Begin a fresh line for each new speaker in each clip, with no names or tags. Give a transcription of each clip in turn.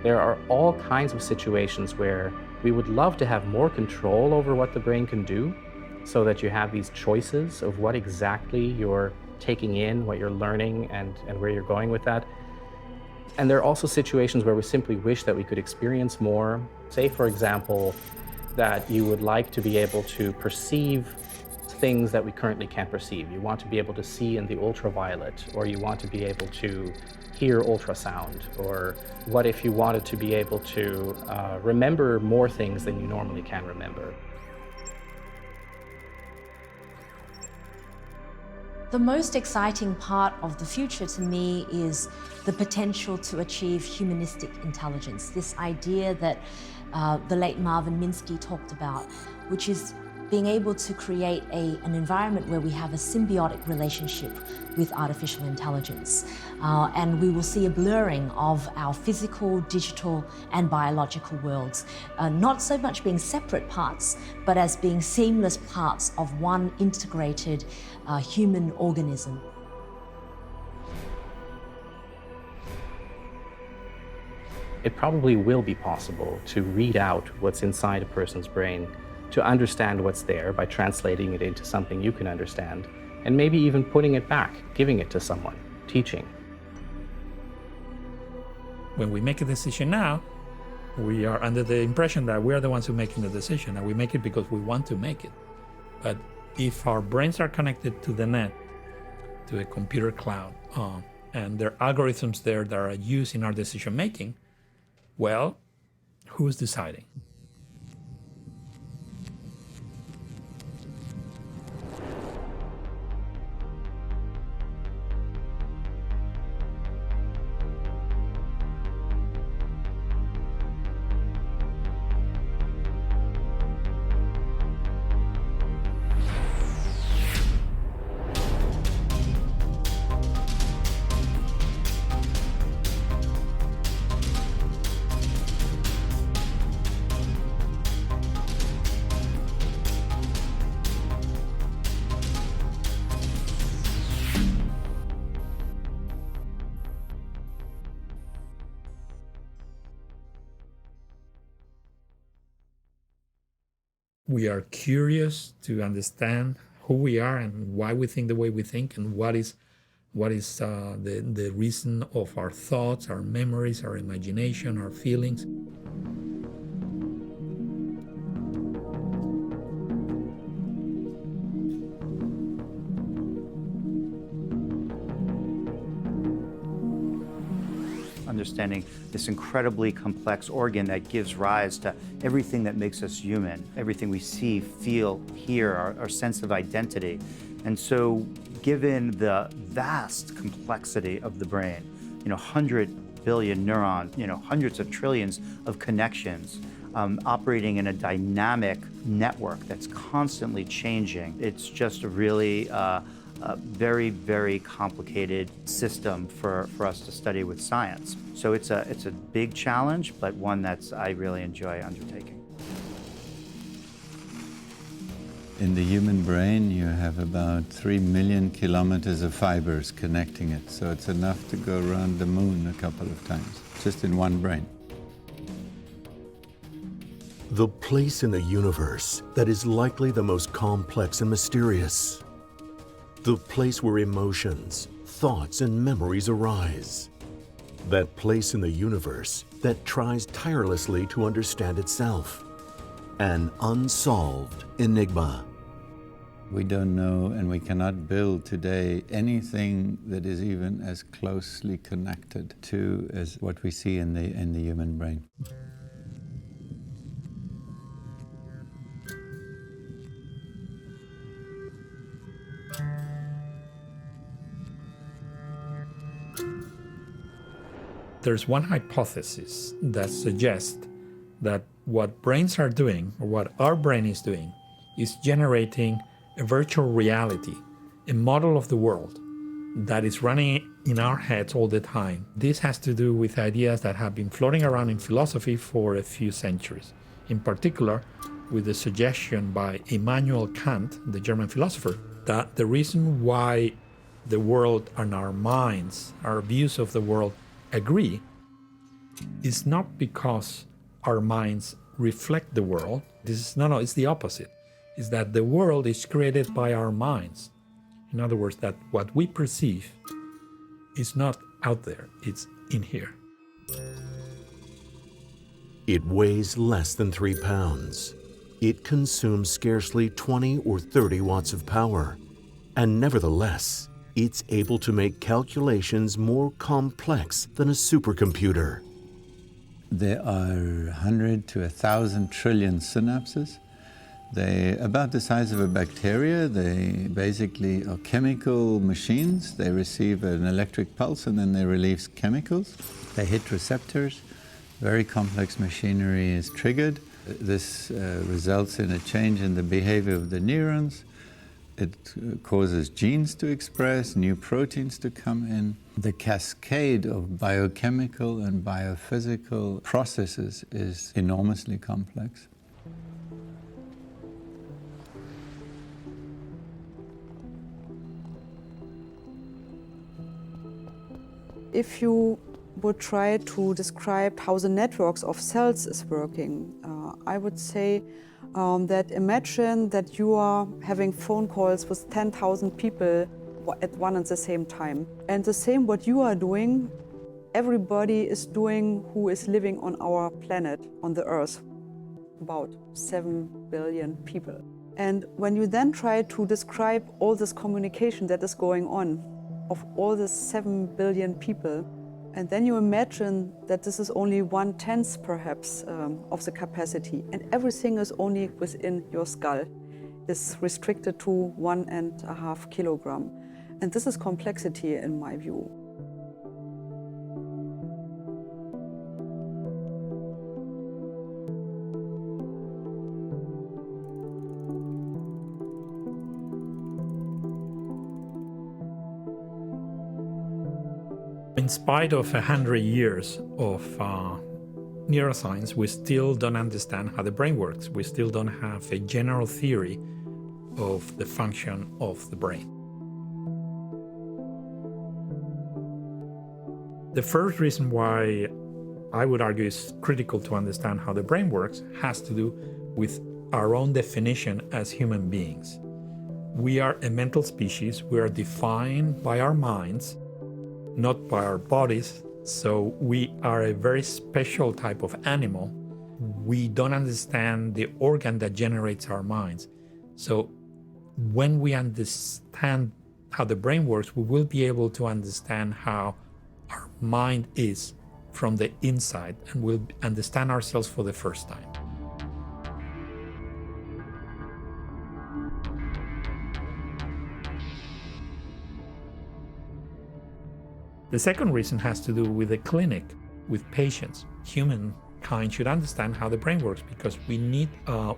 There are all kinds of situations where we would love to have more control over what the brain can do, so that you have these choices of what exactly you're taking in, what you're learning, and where you're going with that. And there are also situations where we simply wish that we could experience more. Say, for example, that you would like to be able to perceive things that we currently can't perceive. You want to be able to see in the ultraviolet, or you want to be able to hear ultrasound, or what if you wanted to be able to remember more things than you normally can remember?
The most exciting part of the future to me is the potential to achieve humanistic intelligence, this idea that the late Marvin Minsky talked about, which is being able to create an environment where we have a symbiotic relationship with artificial intelligence. And we will see a blurring of our physical, digital, and biological worlds, not so much being separate parts, but as being seamless parts of one integrated human organism.
It probably will be possible to read out what's inside a person's brain, to understand what's there by translating it into something you can understand, and maybe even putting it back, giving it to someone, teaching.
When we make a decision now, we are under the impression that we are the ones who are making the decision, and we make it because we want to make it. But if our brains are connected to the net, to a computer cloud, and there are algorithms there that are used in our decision making, well, who's deciding? We are curious to understand who we are and why we think the way we think, and what is the reason of our thoughts, our memories, our imagination, our feelings.
Understanding this incredibly complex organ that gives rise to everything that makes us human, everything we see, feel, hear, our sense of identity. And so given the vast complexity of the brain, 100 billion neurons, hundreds of trillions of connections, operating in a dynamic network that's constantly changing, it's just a really very, very complicated system for us to study with science. So it's a big challenge, but one that I really enjoy undertaking.
In the human brain, you have about 3 million kilometers of fibers connecting it. So it's enough to go around the moon a couple of times, just in one brain.
The place in the universe that is likely the most complex and mysterious. The place where emotions, thoughts, and memories arise. That place in the universe that tries tirelessly to understand itself. An unsolved enigma.
We don't know, and we cannot build today anything that is even as closely connected to as what we see in the human brain.
There's one hypothesis that suggests that what brains are doing, or what our brain is doing, is generating a virtual reality, a model of the world that is running in our heads all the time. This has to do with ideas that have been floating around in philosophy for a few centuries. In particular, with the suggestion by Immanuel Kant, the German philosopher, that the reason why the world and our minds, our views of the world agree, is not because our minds reflect the world. It's the opposite. Is that the world is created by our minds. In other words, that what we perceive is not out there, it's in here.
It weighs less than 3 pounds. It consumes scarcely 20 or 30 watts of power. And nevertheless, it's able to make calculations more complex than a supercomputer.
There are 100 to 1,000 trillion synapses. They're about the size of a bacteria. They basically are chemical machines. They receive an electric pulse and then they release chemicals. They hit receptors. Very complex machinery is triggered. This results in a change in the behavior of the neurons. It causes genes to express, new proteins to come in. The cascade of biochemical and biophysical processes is enormously complex.
If you would try to describe how the networks of cells is working, I would say that imagine that you are having phone calls with 10,000 people at one and the same time. And the same what you are doing, everybody is doing who is living on our planet, on the Earth, about 7 billion people. And when you then try to describe all this communication that is going on of all the 7 billion people, and then you imagine that this is only 1/10 perhaps of the capacity, and everything is only within your skull, is restricted to 1.5 kilograms. And this is complexity in my view.
In spite of 100 years of neuroscience, we still don't understand how the brain works. We still don't have a general theory of the function of the brain. The first reason why I would argue it's critical to understand how the brain works has to do with our own definition as human beings. We are a mental species. We are defined by our minds, not by our bodies. So we are a very special type of animal. We don't understand the organ that generates our minds. So when we understand how the brain works, we will be able to understand how our mind is from the inside, and we'll understand ourselves for the first time. The second reason has to do with the clinic, with patients. Humankind should understand how the brain works because we need,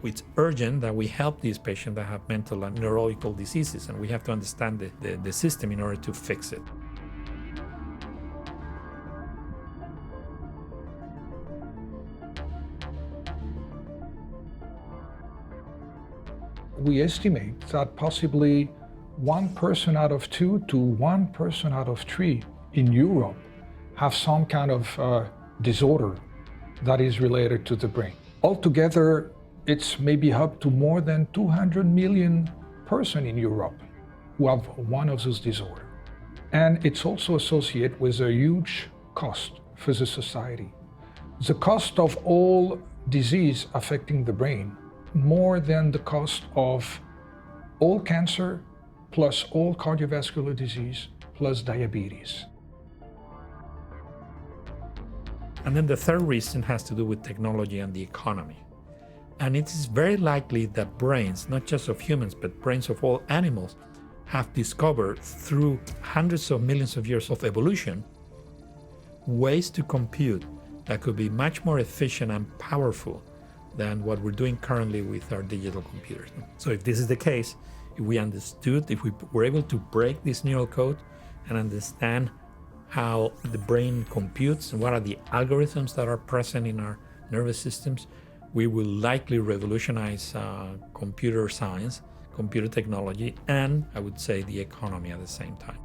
it's urgent that we help these patients that have mental and neurological diseases, and we have to understand the system in order to fix it.
We estimate that possibly 1 person out of 2 to 1 person out of 3 in Europe have some kind of disorder that is related to the brain. Altogether, it's maybe up to more than 200 million persons in Europe who have one of those disorders. And it's also associated with a huge cost for the society. The cost of all disease affecting the brain, more than the cost of all cancer, plus all cardiovascular disease, plus diabetes.
And then the third reason has to do with technology and the economy. And it is very likely that brains, not just of humans, but brains of all animals, have discovered through hundreds of millions of years of evolution ways to compute that could be much more efficient and powerful than what we're doing currently with our digital computers. So if this is the case, if we were able to break this neural code and understand how the brain computes and what are the algorithms that are present in our nervous systems, we will likely revolutionize computer science, computer technology, and I would say the economy at the same time.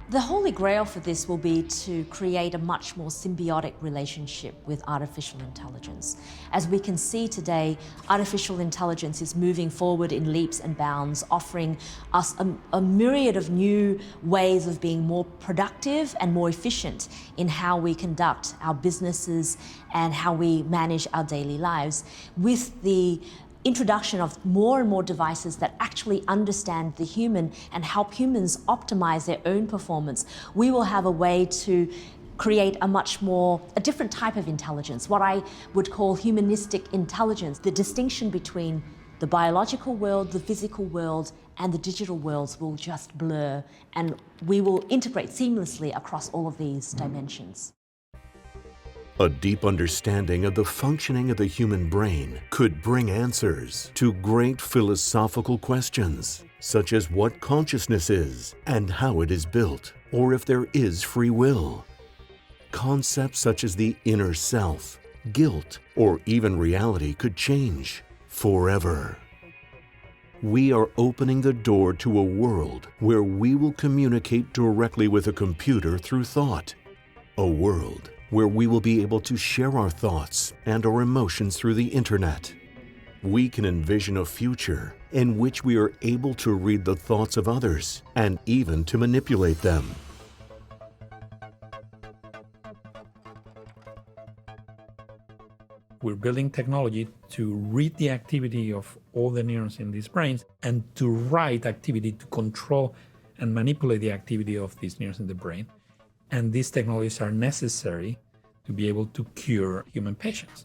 The holy grail for this will be to create a much more symbiotic relationship with artificial intelligence. As we can see today, artificial intelligence is moving forward in leaps and bounds, offering us a myriad of new ways of being more productive and more efficient in how we conduct our businesses and how we manage our daily lives. With the introduction of more and more devices that actually understand the human and help humans optimize their own performance, we will have a way to create a different type of intelligence, what I would call humanistic intelligence. The distinction between the biological world, the physical world, and the digital worlds will just blur, and we will integrate seamlessly across all of these dimensions.
A deep understanding of the functioning of the human brain could bring answers to great philosophical questions, such as what consciousness is and how it is built, or if there is free will. Concepts such as the inner self, guilt, or even reality could change forever. We are opening the door to a world where we will communicate directly with a computer through thought. A world where we will be able to share our thoughts and our emotions through the internet. We can envision a future in which we are able to read the thoughts of others and even to manipulate them.
We're building technology to read the activity of all the neurons in these brains and to write activity to control and manipulate the activity of these neurons in the brain. And these technologies are necessary to be able to cure human patients.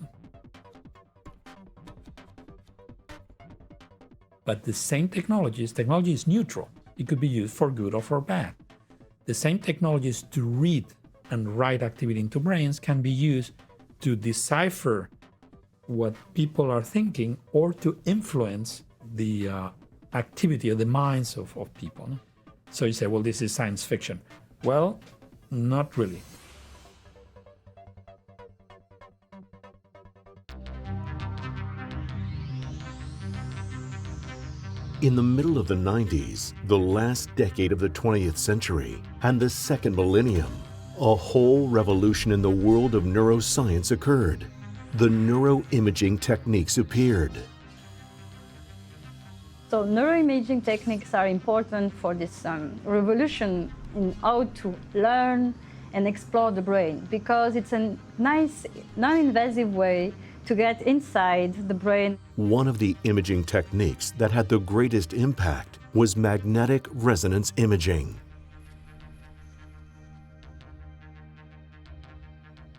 But the same technology is neutral. It could be used for good or for bad. The same technologies to read and write activity into brains can be used to decipher what people are thinking or to influence the activity of the minds of people. So you say, well, this is science fiction. Well, not really.
In the middle of the 90s, the last decade of the 20th century, and the second millennium, a whole revolution in the world of neuroscience occurred. The neuroimaging techniques appeared.
So neuroimaging techniques are important for this revolution in how to learn and explore the brain, because it's a nice, non-invasive way to get inside the brain.
One of the imaging techniques that had the greatest impact was magnetic resonance imaging.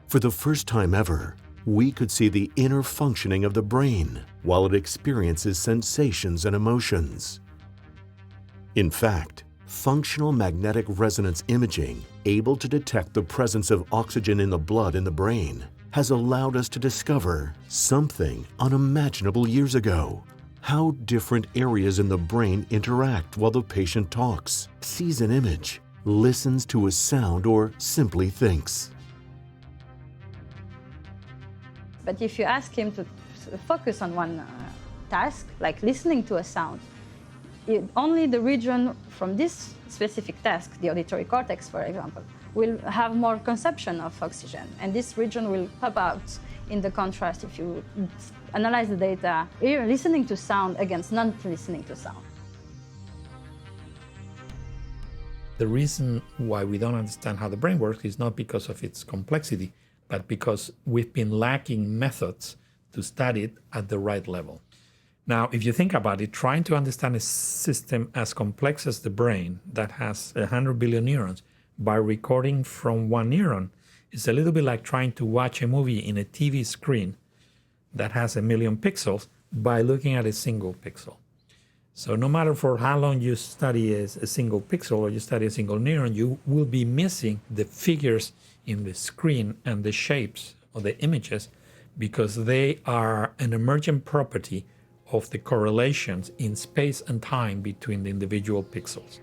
For the first time ever, we could see the inner functioning of the brain while it experiences sensations and emotions. In fact, functional magnetic resonance imaging, able to detect the presence of oxygen in the blood in the brain, has allowed us to discover something unimaginable years ago: how different areas in the brain interact while the patient talks, sees an image, listens to a sound, or simply thinks.
But if you ask him to focus on one task, like listening to a sound, only the region from this specific task, the auditory cortex, for example, will have more consumption of oxygen. And this region will pop out in the contrast if you analyze the data, you're listening to sound against not listening to sound.
The reason why we don't understand how the brain works is not because of its complexity, but because we've been lacking methods to study it at the right level. Now, if you think about it, trying to understand a system as complex as the brain that has 100 billion neurons by recording from one neuron is a little bit like trying to watch a movie in a TV screen that has 1 million pixels by looking at a single pixel. So no matter for how long you study a single pixel or you study a single neuron, you will be missing the figures in the screen and the shapes of the images because they are an emergent property of the correlations in space and time between the individual pixels.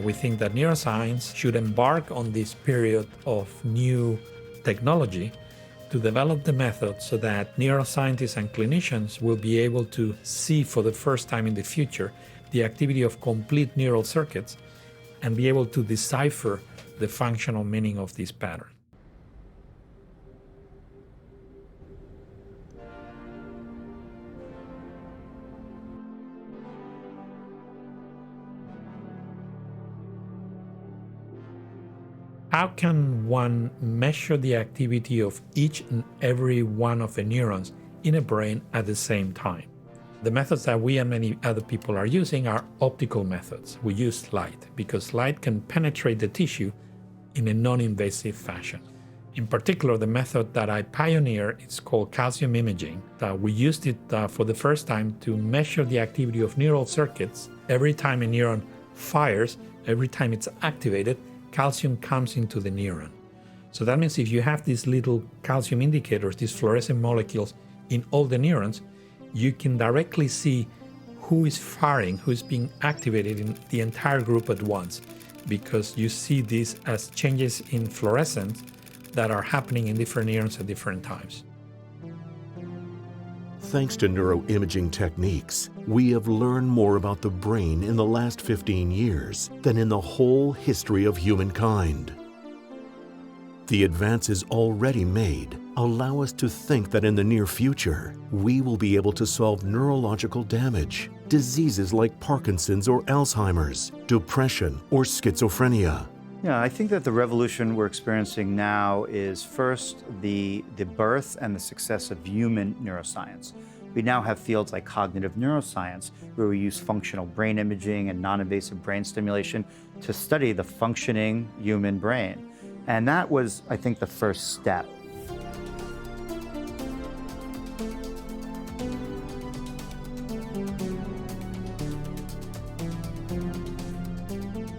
We think that neuroscience should embark on this period of new technology to develop the method so that neuroscientists and clinicians will be able to see for the first time in the future the activity of complete neural circuits and be able to decipher the functional meaning of this pattern. How can one measure the activity of each and every one of the neurons in a brain at the same time? The methods that we and many other people are using are optical methods. We use light because light can penetrate the tissue in a non-invasive fashion. In particular, the method that I pioneered is called calcium imaging. We used it for the first time to measure the activity of neural circuits. Every time a neuron fires, every time it's activated, calcium comes into the neuron. So that means if you have these little calcium indicators, these fluorescent molecules in all the neurons, you can directly see who is firing, who is being activated in the entire group at once, because you see these as changes in fluorescence that are happening in different neurons at different times.
Thanks to neuroimaging techniques, we have learned more about the brain in the last 15 years than in the whole history of humankind. The advances already made allow us to think that in the near future, we will be able to solve neurological damage, diseases like Parkinson's or Alzheimer's, depression or schizophrenia.
Yeah, I think that the revolution we're experiencing now is first the birth and the success of human neuroscience. We now have fields like cognitive neuroscience, where we use functional brain imaging and non-invasive brain stimulation to study the functioning human brain. And that was, I think, the first step.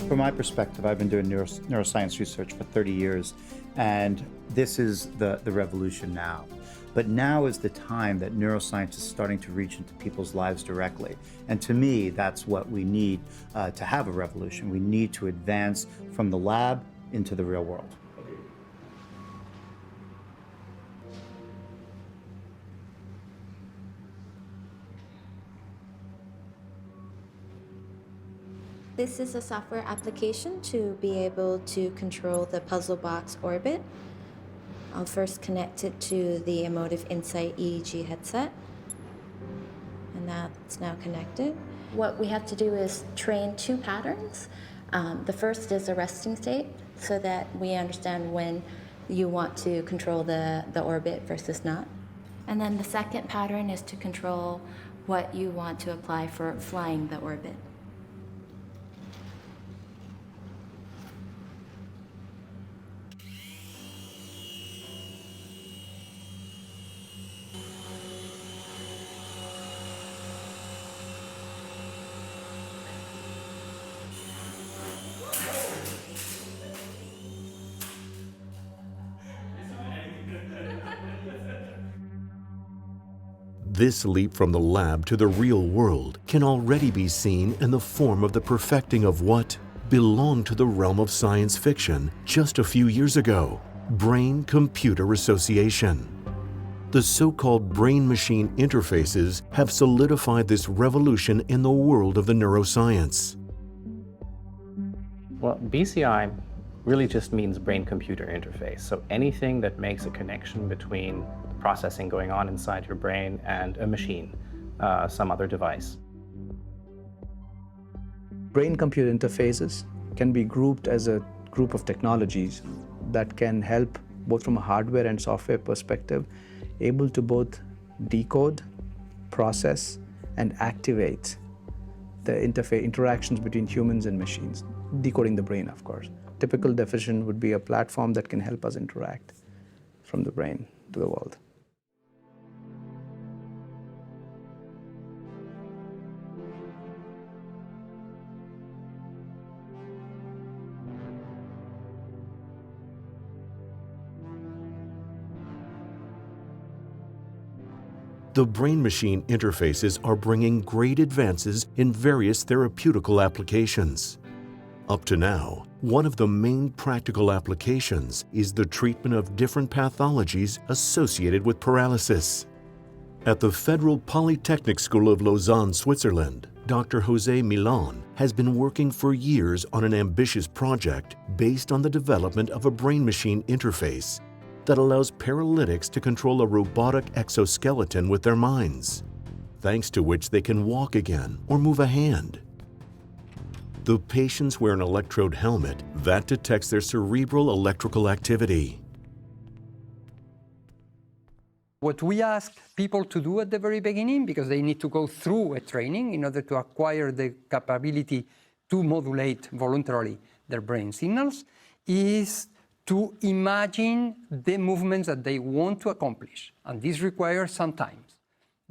From my perspective, I've been doing neuroscience research for 30 years, and this is the revolution now. But now is the time that neuroscience is starting to reach into people's lives directly. And to me, that's what we need to have a revolution. We need to advance from the lab into the real world.
This is a software application to be able to control the puzzle box orbit. I'll first connect it to the Emotive Insight EEG headset. And that's now connected. What we have to do is train two patterns. The first is a resting state, so that we understand when you want to control the orbit versus not. And then the second pattern is to control what you want to apply for flying the orbit.
This leap from the lab to the real world can already be seen in the form of the perfecting of what belonged to the realm of science fiction just a few years ago: brain-computer association. The so-called brain-machine interfaces have solidified this revolution in the world of the neuroscience.
Well, BCI really just means brain-computer interface. So anything that makes a connection between the processing going on inside your brain and a machine, some other device.
Brain-computer interfaces can be grouped as a group of technologies that can help both from a hardware and software perspective, able to both decode, process, and activate the interactions between humans and machines, decoding the brain, of course. Typical definition would be a platform that can help us interact from the brain to the world.
The brain-machine interfaces are bringing great advances in various therapeutical applications. Up to now, one of the main practical applications is the treatment of different pathologies associated with paralysis. At the Federal Polytechnic School of Lausanne, Switzerland, Dr. Jose Milan has been working for years on an ambitious project based on the development of a brain-machine interface that allows paralytics to control a robotic exoskeleton with their minds, thanks to which they can walk again or move a hand. The patients wear an electrode helmet that detects their cerebral electrical activity.
What we ask people to do at the very beginning, because they need to go through a training in order to acquire the capability to modulate voluntarily their brain signals, is to imagine the movements that they want to accomplish. And this requires some time,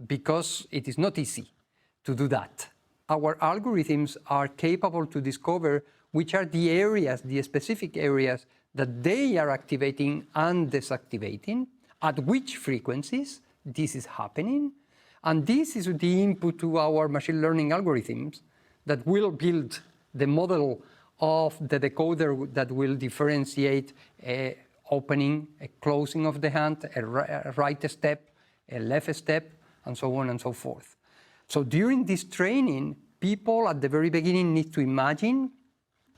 because it is not easy to do that. Our algorithms are capable to discover which are the areas, the specific areas that they are activating and desactivating, at which frequencies this is happening. And this is the input to our machine learning algorithms that will build the model of the decoder that will differentiate a opening, a closing of the hand, a right step, a left step, and so on and so forth. So during this training, people at the very beginning need to imagine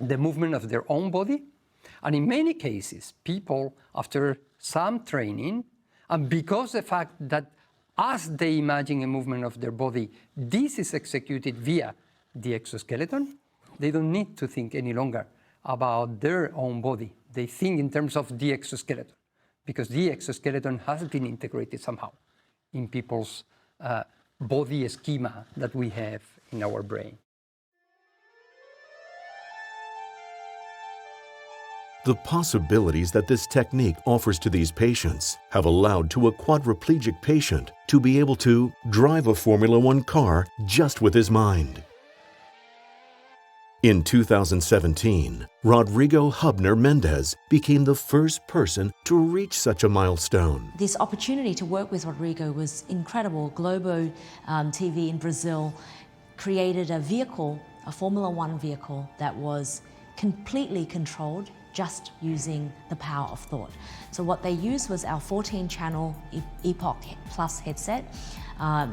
the movement of their own body. And in many cases, people, after some training, and because the fact that as they imagine a movement of their body, this is executed via the exoskeleton, they don't need to think any longer about their own body. They think in terms of the exoskeleton, because the exoskeleton has been integrated somehow in people's body schema that we have in our brain.
The possibilities that this technique offers to these patients have allowed to a quadriplegic patient to be able to drive a Formula One car just with his mind. In 2017, Rodrigo Hubner Mendez became the first person to reach such a milestone.
This opportunity to work with Rodrigo was incredible. Globo TV in Brazil created a vehicle, a Formula One vehicle, that was completely controlled just using the power of thought. So what they used was our 14-channel Epoch Plus headset,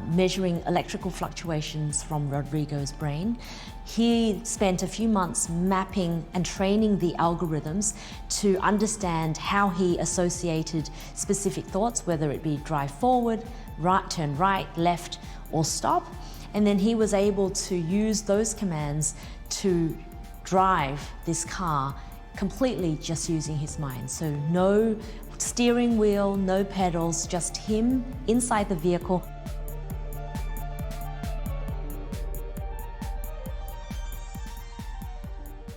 measuring electrical fluctuations from Rodrigo's brain. He spent a few months mapping and training the algorithms to understand how he associated specific thoughts, whether it be drive forward, right, turn right, left, or stop. And then he was able to use those commands to drive this car completely just using his mind. So no steering wheel, no pedals, just him inside the vehicle.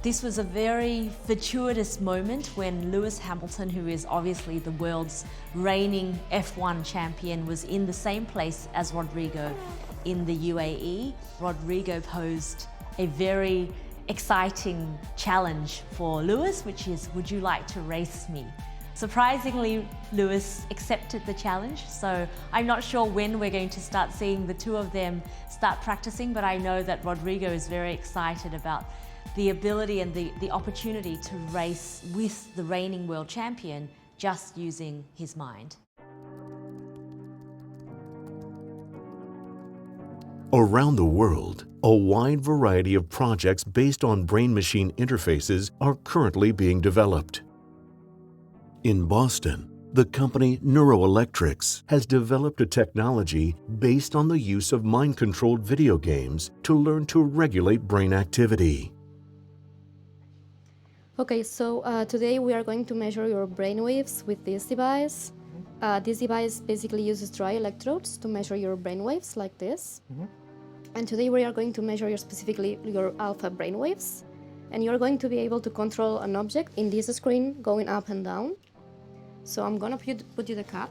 This was a very fortuitous moment when Lewis Hamilton, who is obviously the world's reigning F1 champion, was in the same place as Rodrigo in the UAE. Rodrigo posed a very exciting challenge for Lewis, which is, would you like to race me? Surprisingly, Lewis accepted the challenge, so I'm not sure when we're going to start seeing the two of them start practicing, but I know that Rodrigo is very excited about the ability and the opportunity to race with the reigning world champion just using his mind.
Around the world, a wide variety of projects based on brain-machine interfaces are currently being developed. In Boston, the company Neuroelectrics has developed a technology based on the use of mind-controlled video games to learn to regulate brain activity.
Okay, so today we are going to measure your brain waves with this device. This device basically uses dry electrodes to measure your brain waves like this. And today we are going to measure specifically your alpha brain waves. And you're going to be able to control an object in this screen going up and down. So I'm gonna put you the cap.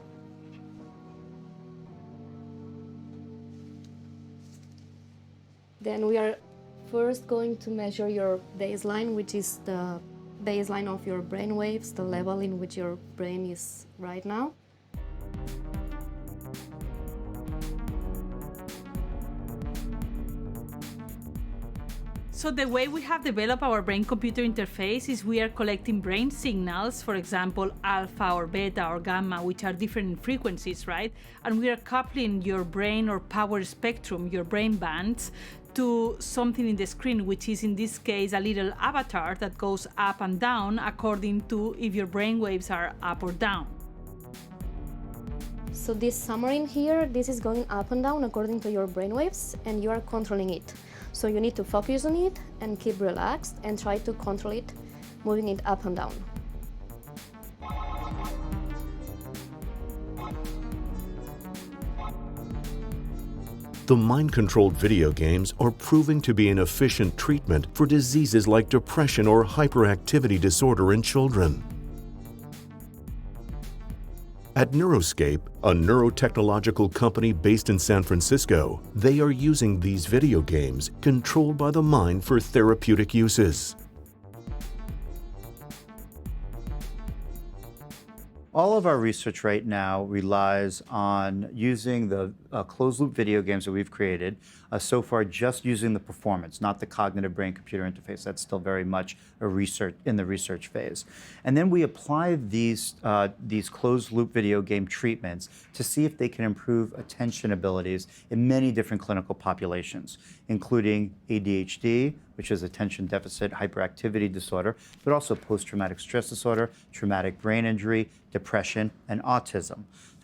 Then we are first going to measure your baseline, which is the baseline of your brain waves, the level in which your brain is right now.
So the way we have developed our brain-computer interface is we are collecting brain signals, for example, alpha or beta or gamma, which are different in frequencies, right? And we are coupling your brain or power spectrum, your brain bands, to something in the screen, which is in this case a little avatar that goes up and down according to if your brain waves are up or down.
So this submarine here, this is going up and down according to your brainwaves, and you are controlling it. So you need to focus on it and keep relaxed and try to control it, moving it up and down.
The mind-controlled video games are proving to be an efficient treatment for diseases like depression or hyperactivity disorder in children. At Neuroscape, a neurotechnological company based in San Francisco, they are using these video games controlled by the mind for therapeutic uses.
All of our research right now relies on using the closed-loop video games that we've created, so far just using the performance, not the cognitive brain-computer interface. That's still very much in the research phase. And then we apply these closed-loop video game treatments to see if they can improve attention abilities in many different clinical populations, including ADHD, which is attention deficit hyperactivity disorder, but also post-traumatic stress disorder, traumatic brain injury, depression, and autism.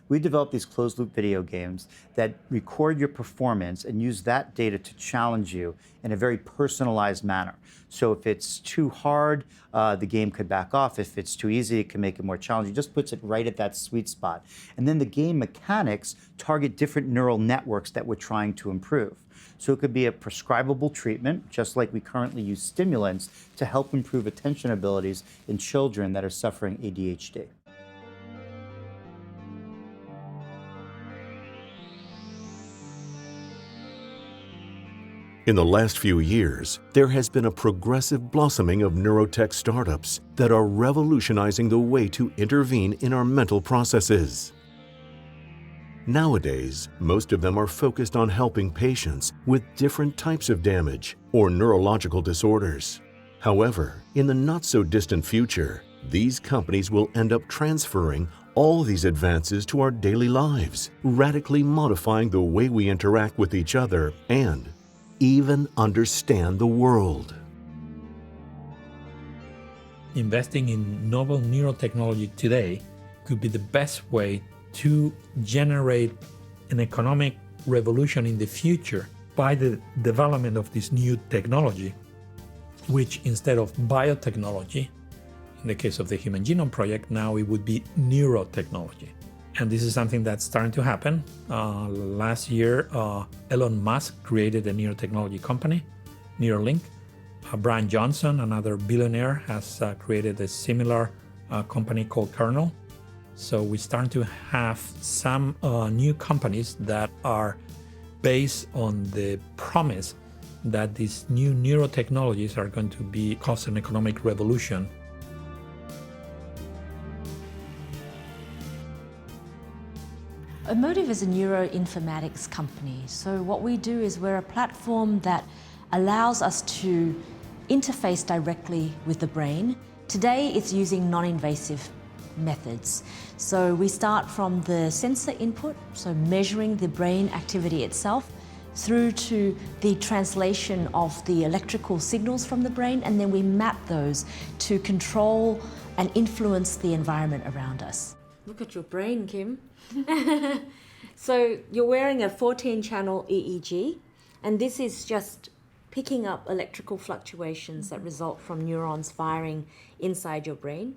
We developed these closed-loop video games that record your performance and use that data to challenge you in a very personalized manner. So if it's too hard, the game could back off. If it's too easy, it can make it more challenging. It just puts it right at that sweet spot. And then the game mechanics target different neural networks that we're trying to improve. So it could be a prescribable treatment, just like we currently use stimulants to help improve attention abilities in children that are suffering ADHD.
In the last few years, there has been a progressive blossoming of neurotech startups that are revolutionizing the way to intervene in our mental processes. Nowadays, most of them are focused on helping patients with different types of damage or neurological disorders. However, in the not-so-distant future, these companies will end up transferring all these advances to our daily lives, radically modifying the way we interact with each other and even understand the world.
Investing in novel neurotechnology today could be the best way to generate an economic revolution in the future by the development of this new technology, which instead of biotechnology, in the case of the Human Genome Project, now it would be neurotechnology. And this is something that's starting to happen. Last year, Elon Musk created a neurotechnology company, Neuralink. Brian Johnson, another billionaire, has created a similar company called Kernel. So we're starting to have some new companies that are based on the promise that these new neurotechnologies are going to cause an economic revolution.
Emotive is a neuroinformatics company. So what we do is we're a platform that allows us to interface directly with the brain. Today it's using non-invasive methods. So we start from the sensor input, so measuring the brain activity itself, through to the translation of the electrical signals from the brain, and then we map those to control and influence the environment around us. Look at your brain, Kim. So you're wearing a 14-channel EEG, and this is just picking up electrical fluctuations that result from neurons firing inside your brain.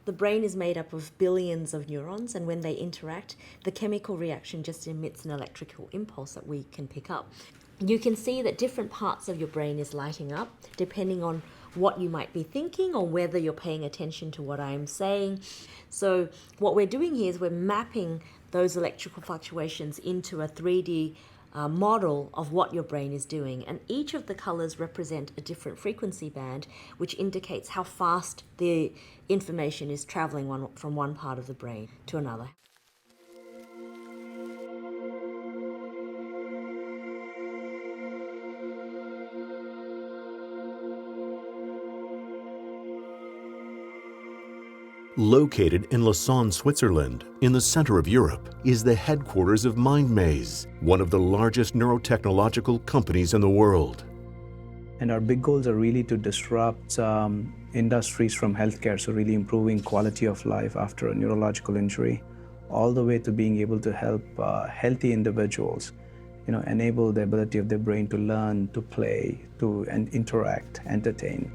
The brain is made up of billions of neurons, and when they interact, the chemical reaction just emits an electrical impulse that we can pick up. You can see that different parts of your brain is lighting up depending on what you might be thinking or whether you're paying attention to what I'm saying. So what we're doing here is we're mapping those electrical fluctuations into a 3D model of what your brain is doing, and each of the colors represent a different frequency band, which indicates how fast the information is traveling from one part of the brain to another.
Located in Lausanne, Switzerland, in the center of Europe, is the headquarters of MindMaze, one of the largest neurotechnological companies in the world.
And our big goals are really to disrupt industries from healthcare, so really improving quality of life after a neurological injury, all the way to being able to help healthy individuals, enable the ability of their brain to learn, to play, and interact, entertain.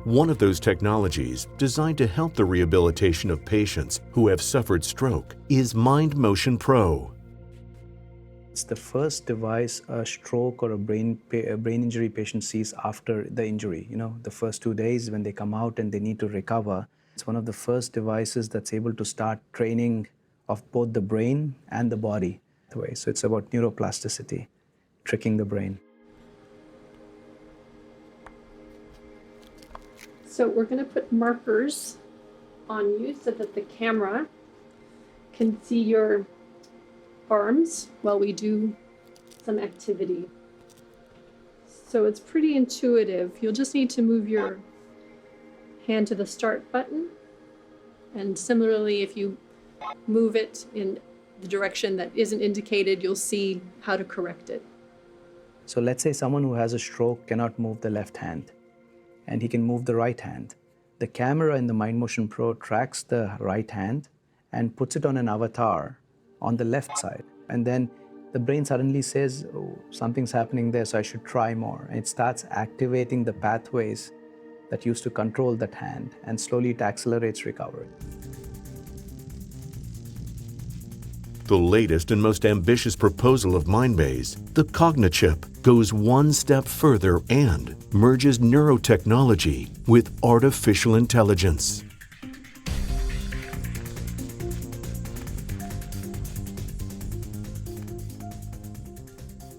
One of those technologies designed to help the rehabilitation of patients who have suffered stroke is MindMotion Pro.
It's the first device a stroke or a brain injury patient sees after the injury. The first 2 days when they come out and they need to recover. It's one of the first devices that's able to start training of both the brain and the body. So it's about neuroplasticity, tricking the brain.
So we're going to put markers on you so that the camera can see your arms while we do some activity. So it's pretty intuitive. You'll just need to move your hand to the start button. And similarly, if you move it in the direction that isn't indicated, you'll see how to correct it.
So let's say someone who has a stroke cannot move the left hand, and he can move the right hand. The camera in the MindMotion Pro tracks the right hand and puts it on an avatar on the left side. And then the brain suddenly says, oh, something's happening there, so I should try more. And it starts activating the pathways that used to control that hand, and slowly it accelerates recovery.
The latest and most ambitious proposal of MindMaze, the CogniChip, goes one step further and merges neurotechnology with artificial intelligence.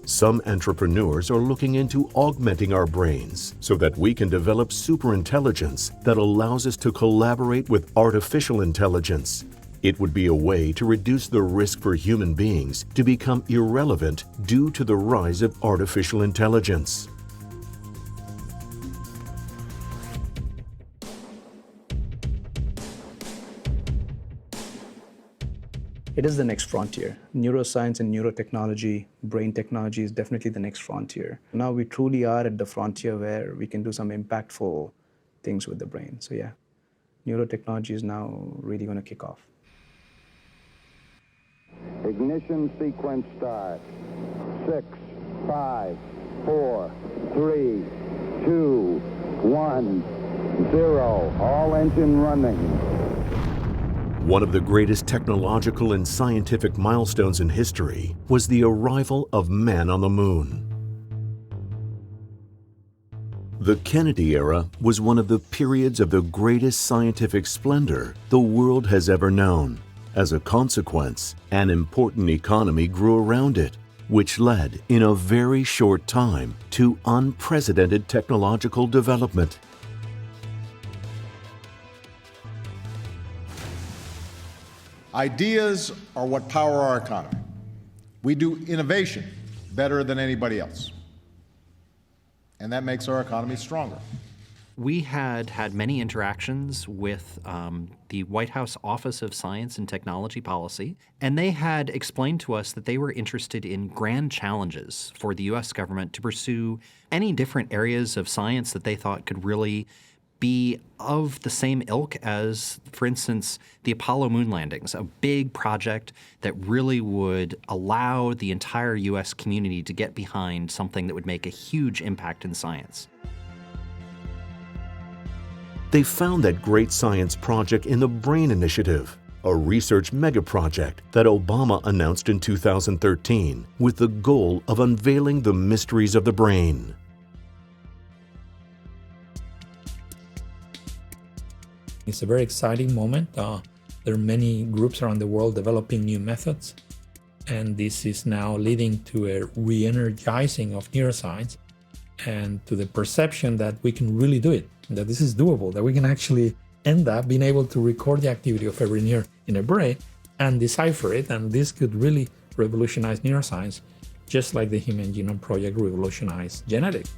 Some entrepreneurs are looking into augmenting our brains so that we can develop superintelligence that allows us to collaborate with artificial intelligence. It would be a way to reduce the risk for human beings to become irrelevant due to the rise of artificial intelligence.
It is the next frontier. Neuroscience and neurotechnology, brain technology is definitely the next frontier. Now we truly are at the frontier where we can do some impactful things with the brain. So yeah, neurotechnology is now really going to kick off.
Ignition sequence start. 6, 5, 4, 3, 2, 1, 0. All engine running.
One of the greatest technological and scientific milestones in history was the arrival of man on the moon. The Kennedy era was one of the periods of the greatest scientific splendor the world has ever known. As a consequence, an important economy grew around it, which led, in a very short time, to unprecedented technological development.
Ideas are what power our economy. We do innovation better than anybody else, and that makes our economy stronger.
We had many interactions with the White House Office of Science and Technology Policy, and they had explained to us that they were interested in grand challenges for the U.S. government to pursue any different areas of science that they thought could really be of the same ilk as, for instance, the Apollo moon landings, a big project that really would allow the entire U.S. community to get behind something that would make a huge impact in science.
They found that great science project in the BRAIN Initiative, a research megaproject that Obama announced in 2013 with the goal of unveiling the mysteries of the brain.
It's a very exciting moment. There are many groups around the world developing new methods, and this is now leading to a re-energizing of neuroscience and to the perception that we can really do it, that this is doable, that we can actually end up being able to record the activity of every nerve in a brain and decipher it, and this could really revolutionize neuroscience, just like the Human Genome Project revolutionized genetics.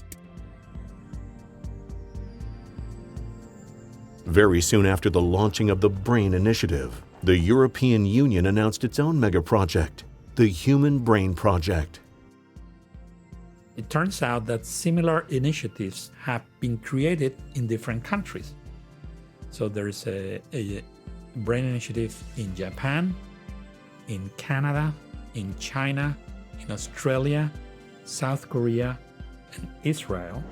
Very soon after the launching of the BRAIN initiative, the European Union announced its own mega project, the Human Brain Project.
It turns out that similar initiatives have been created in different countries. So there's a brain initiative in Japan, in Canada, in China, in Australia, South Korea, and Israel.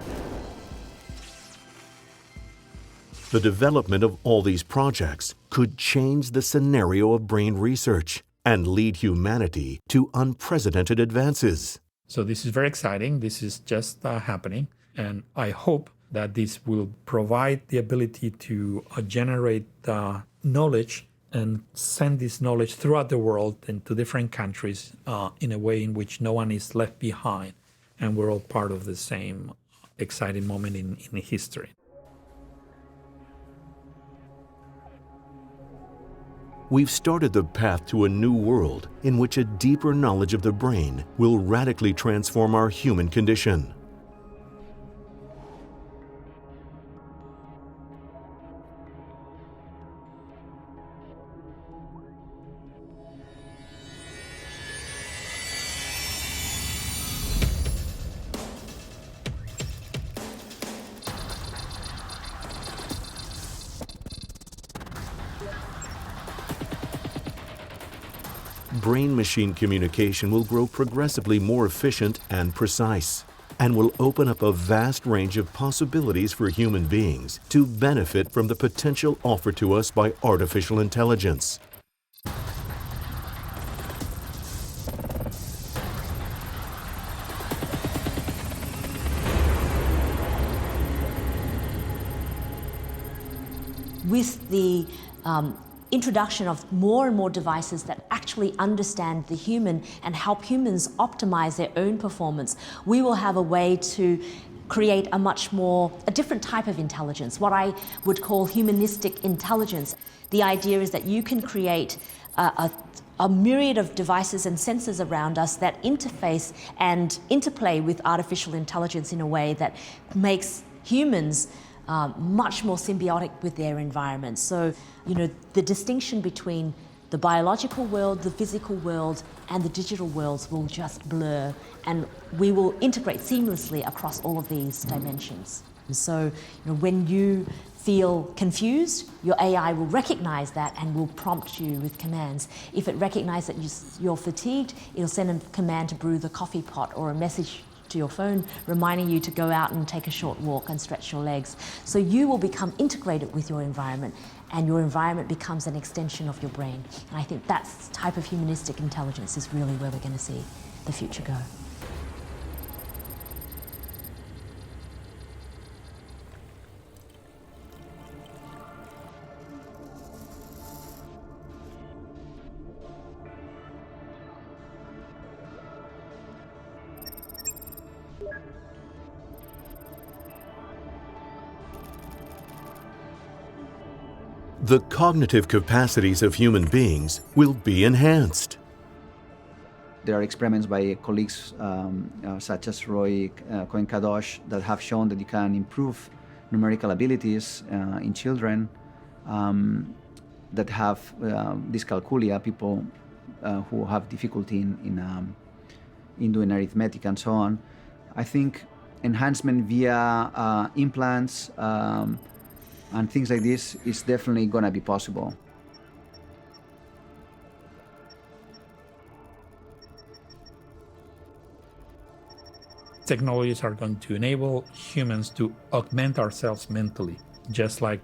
The development of all these projects could change the scenario of brain research and lead humanity to unprecedented advances.
So this is very exciting. This is just happening. And I hope that this will provide the ability to generate knowledge and send this knowledge throughout the world and to different countries in a way in which no one is left behind. And we're all part of the same exciting moment in history.
We've started the path to a new world in which a deeper knowledge of the brain will radically transform our human condition. Brain-machine communication will grow progressively more efficient and precise, and will open up a vast range of possibilities for human beings to benefit from the potential offered to us by artificial intelligence.
With the introduction of more and more devices that actually understand the human and help humans optimize their own performance, we will have a way to create a different type of intelligence, what I would call humanistic intelligence. The idea is that you can create a myriad of devices and sensors around us that interface and interplay with artificial intelligence in a way that makes humans much more symbiotic with their environment. So, the distinction between the biological world, the physical world, and the digital worlds will just blur, and we will integrate seamlessly across all of these dimensions. And so, when you feel confused, your AI will recognize that and will prompt you with commands. If it recognizes that you're fatigued, it'll send a command to brew the coffee pot or a message to your phone reminding you to go out and take a short walk and stretch your legs. So you will become integrated with your environment, and your environment becomes an extension of your brain. And I think that type of humanistic intelligence is really where we're going to see the future go.
The cognitive capacities of human beings will be enhanced.
There are experiments by colleagues such as Roy Cohen-Kadosh that have shown that you can improve numerical abilities in children that have dyscalculia, people who have difficulty in doing arithmetic and so on. I think enhancement via implants and things like this is definitely going to be possible.
Technologies are going to enable humans to augment ourselves mentally. Just like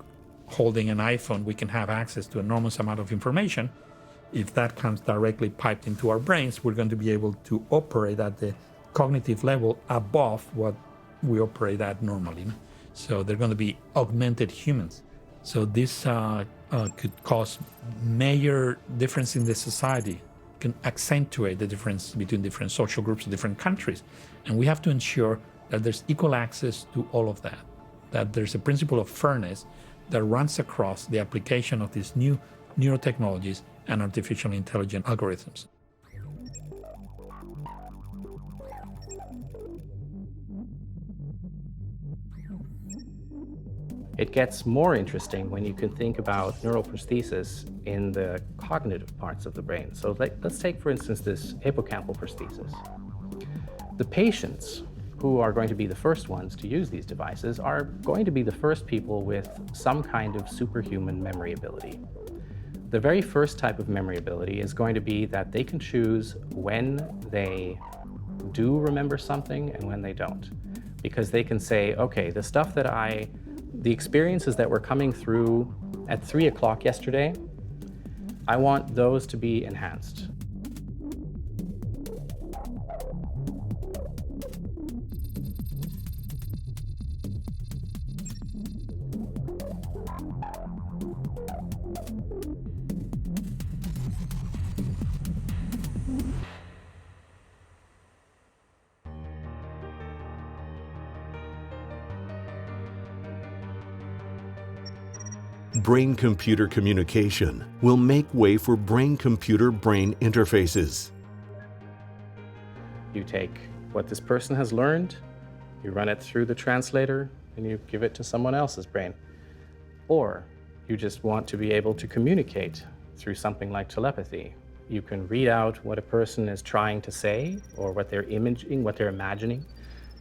holding an iPhone, we can have access to an enormous amount of information. If that comes directly piped into our brains, we're going to be able to operate at the cognitive level above what we operate at normally. So they're going to be augmented humans. So this could cause major difference in the society, can accentuate the difference between different social groups of different countries. And we have to ensure that there's equal access to all of that, that there's a principle of fairness that runs across the application of these new neurotechnologies and artificial intelligence algorithms.
It gets more interesting when you can think about neuroprosthesis in the cognitive parts of the brain. So let's take, for instance, this hippocampal prosthesis. The patients who are going to be the first ones to use these devices are going to be the first people with some kind of superhuman memory ability. The very first type of memory ability is going to be that they can choose when they do remember something and when they don't. Because they can say, okay, the experiences that were coming through at 3 o'clock yesterday, I want those to be enhanced.
Brain-computer communication will make way for brain-computer-brain interfaces.
You take what this person has learned, you run it through the translator, and you give it to someone else's brain. Or you just want to be able to communicate through something like telepathy. You can read out what a person is trying to say or what they're imaging, what they're imagining,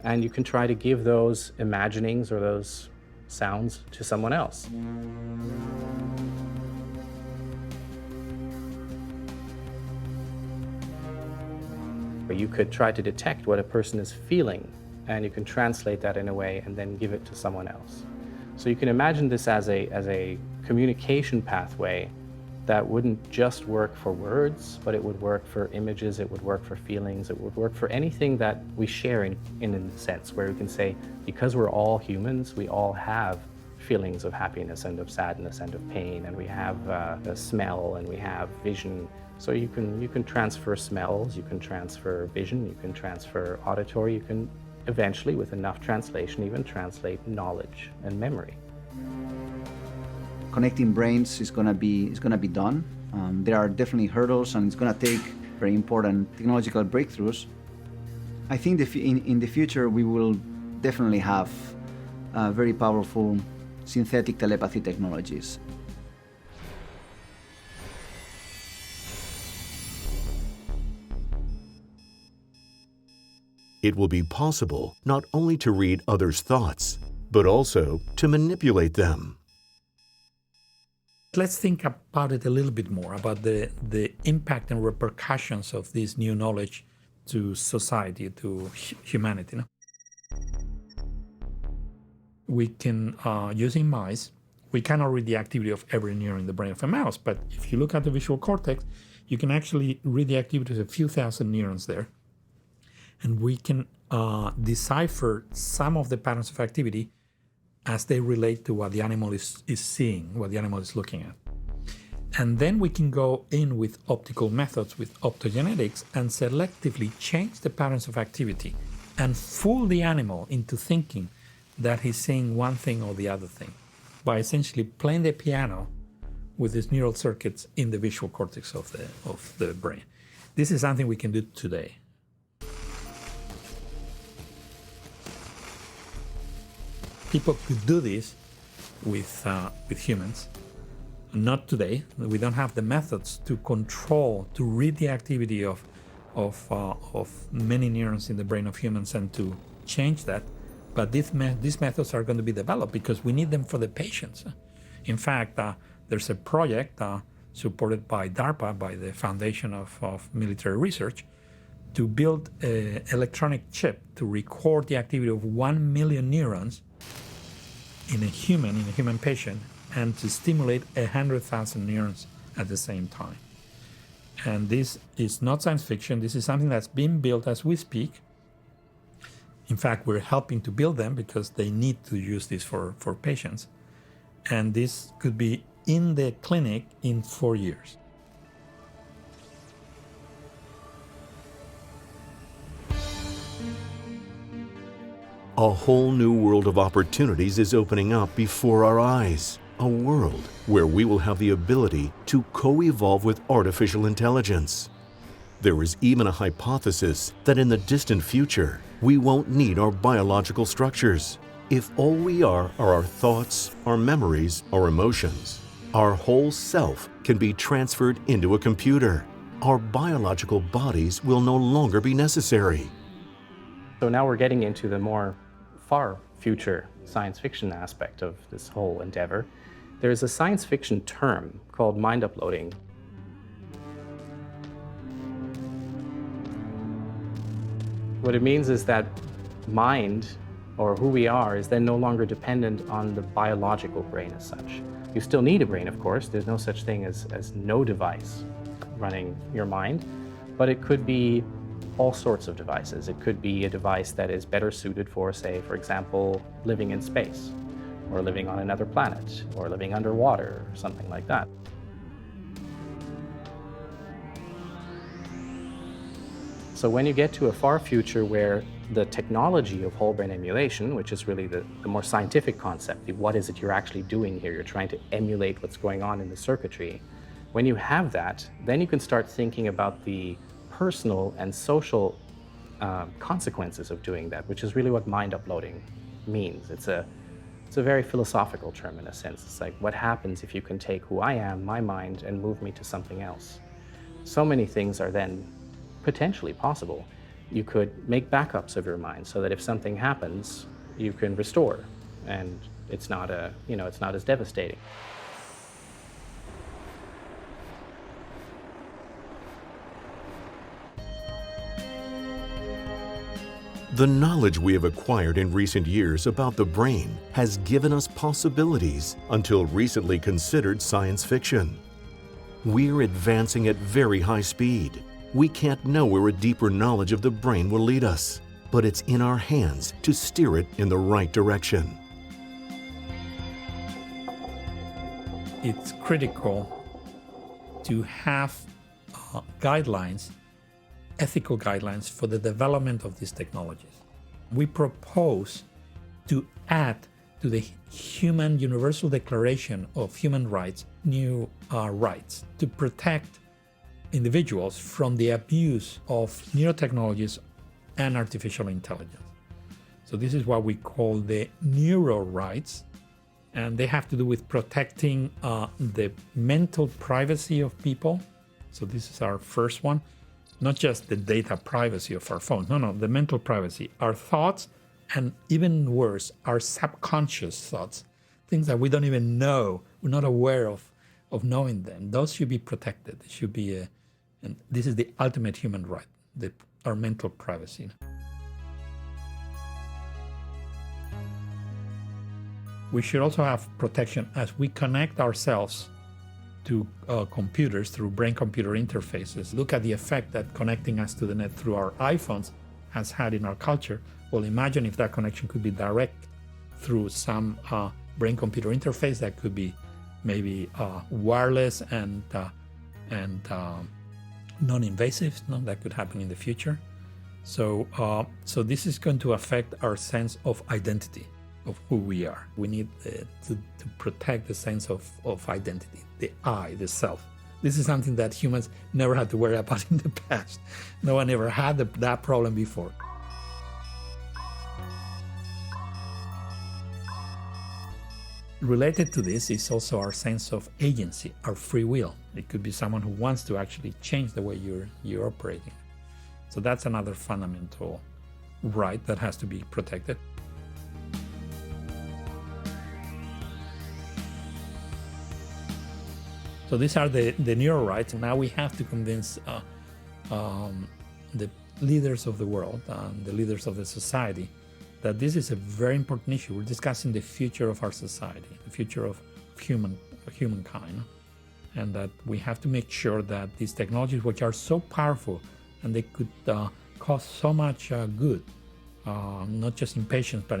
and you can try to give those imaginings or those sounds to someone else. Or you could try to detect what a person is feeling, and you can translate that in a way and then give it to someone else. So you can imagine this as a communication pathway that wouldn't just work for words, but it would work for images, it would work for feelings, it would work for anything that we share in a sense, where we can say, because we're all humans, we all have feelings of happiness and of sadness and of pain, and we have a smell and we have vision. So you can transfer smells, you can transfer vision, you can transfer auditory, you can eventually, with enough translation, even translate knowledge and memory.
Connecting brains is going to be done. There are definitely hurdles, and it's going to take very important technological breakthroughs. I think in the future we will definitely have very powerful synthetic telepathy technologies.
It will be possible not only to read others' thoughts, but also to manipulate them.
Let's think about it a little bit more, about the impact and repercussions of this new knowledge to society, to humanity. We can, using mice, we cannot read the activity of every neuron in the brain of a mouse, but if you look at the visual cortex, you can actually read the activity of a few thousand neurons there. And we can decipher some of the patterns of activity as they relate to what the animal is seeing, what the animal is looking at. And then we can go in with optical methods, with optogenetics, and selectively change the patterns of activity and fool the animal into thinking that he's seeing one thing or the other thing by essentially playing the piano with these neural circuits in the visual cortex of the brain. This is something we can do today. People could do this with humans. Not today. We don't have the methods to control, to read the activity of many neurons in the brain of humans and to change that. But these methods are going to be developed because we need them for the patients. In fact, there's a project supported by DARPA, by the Foundation of Military Research, to build an electronic chip to record the activity of 1 million neurons in a human patient, and to stimulate 100,000 neurons at the same time. And this is not science fiction. This is something that's being built as we speak. In fact, we're helping to build them because they need to use this for patients. And this could be in the clinic in 4 years.
A whole new world of opportunities is opening up before our eyes. A world where we will have the ability to co-evolve with artificial intelligence. There is even a hypothesis that in the distant future, we won't need our biological structures. If all we are our thoughts, our memories, our emotions, our whole self can be transferred into a computer, our biological bodies will no longer be necessary.
So now we're getting into the more far future science fiction aspect of this whole endeavor. There's a science fiction term called mind uploading. What it means is that mind, or who we are, is then no longer dependent on the biological brain as such. You still need a brain, of course. There's no such thing as no device running your mind, but it could be all sorts of devices. It could be a device that is better suited for, say, for example, living in space, or living on another planet, or living underwater, or something like that. So when you get to a far future where the technology of whole brain emulation, which is really the more scientific concept, what is it you're actually doing here? You're trying to emulate what's going on in the circuitry. When you have that, then you can start thinking about the personal and social consequences of doing that, which is really what mind uploading means. It's a very philosophical term in a sense. It's like, what happens if you can take who I am, my mind, and move me to something else? So many things are then potentially possible. You could make backups of your mind so that if something happens, you can restore, and it's not as devastating.
The knowledge we have acquired in recent years about the brain has given us possibilities until recently considered science fiction. We're advancing at very high speed. We can't know where a deeper knowledge of the brain will lead us, but it's in our hands to steer it in the right direction.
It's critical to have guidelines, ethical guidelines for the development of these technologies. We propose to add to the Human Universal Declaration of Human Rights new rights to protect individuals from the abuse of neurotechnologies and artificial intelligence. So this is what we call the Neuro rights, and they have to do with protecting the mental privacy of people. So this is our first one. Not just the data privacy of our phones, no, the mental privacy, our thoughts, and even worse, our subconscious thoughts, things that we don't even know, we're not aware of knowing them. Those should be protected. It should be and this is the ultimate human right, our mental privacy. We should also have protection as we connect ourselves to computers through brain-computer interfaces. Look at the effect that connecting us to the net through our iPhones has had in our culture. Well, imagine if that connection could be direct through some brain-computer interface that could be maybe wireless and non-invasive. No, that could happen in the future. So this is going to affect our sense of identity, of who we are. We need to protect the sense of identity, the I, the self. This is something that humans never had to worry about in the past. No one ever had that problem before. Related to this is also our sense of agency, our free will. It could be someone who wants to actually change the way you're operating. So that's another fundamental right that has to be protected. So these are the Neuro rights. Now we have to convince the leaders of the world, the leaders of the society, that this is a very important issue. We're discussing the future of our society, the future of humankind, and that we have to make sure that these technologies, which are so powerful and they could cause so much good, not just in patients, but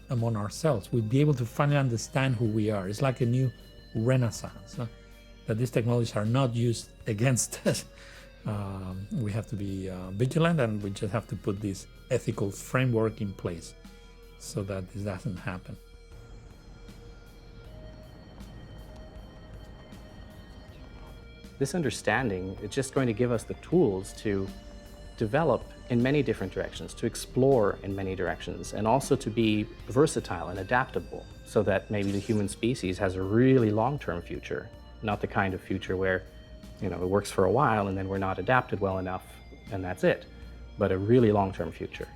among ourselves, we'll be able to finally understand who we are. It's like a new renaissance, that these technologies are not used against us. We have to be vigilant, and we just have to put this ethical framework in place so that this doesn't happen.
This understanding is just going to give us the tools to develop in many different directions, to explore in many directions, and also to be versatile and adaptable, so that maybe the human species has a really long-term future, not the kind of future where, you know, it works for a while and then we're not adapted well enough and that's it, but a really long-term future.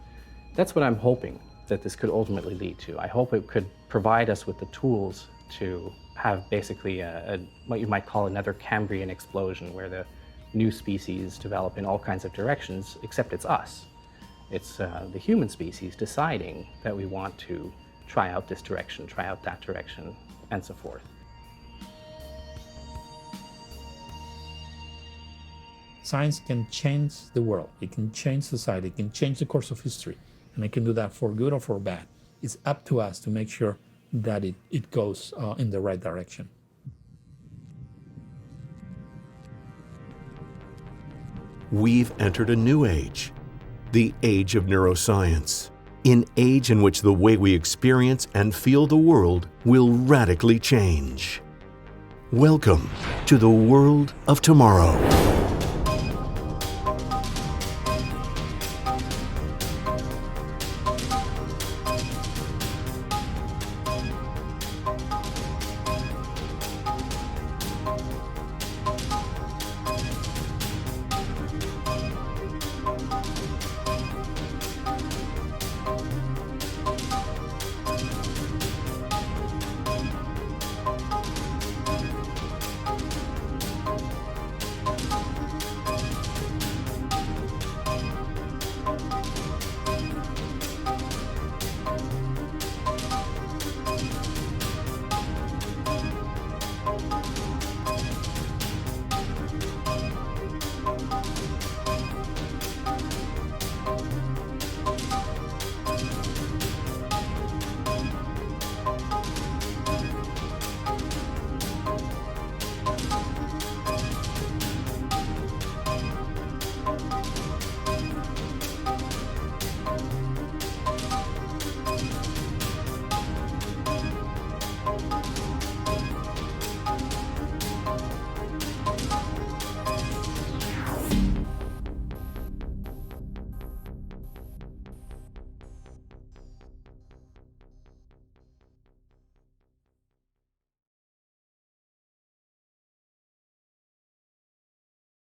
That's what I'm hoping that this could ultimately lead to. I hope it could provide us with the tools to have basically what you might call another Cambrian explosion, where the new species develop in all kinds of directions, except it's us. It's the human species deciding that we want to try out this direction, try out that direction, and so forth.
Science can change the world, it can change society, it can change the course of history, and it can do that for good or for bad. It's up to us to make sure that it goes in the right direction.
We've entered a new age, the age of neuroscience, an age in which the way we experience and feel the world will radically change. Welcome to the world of tomorrow.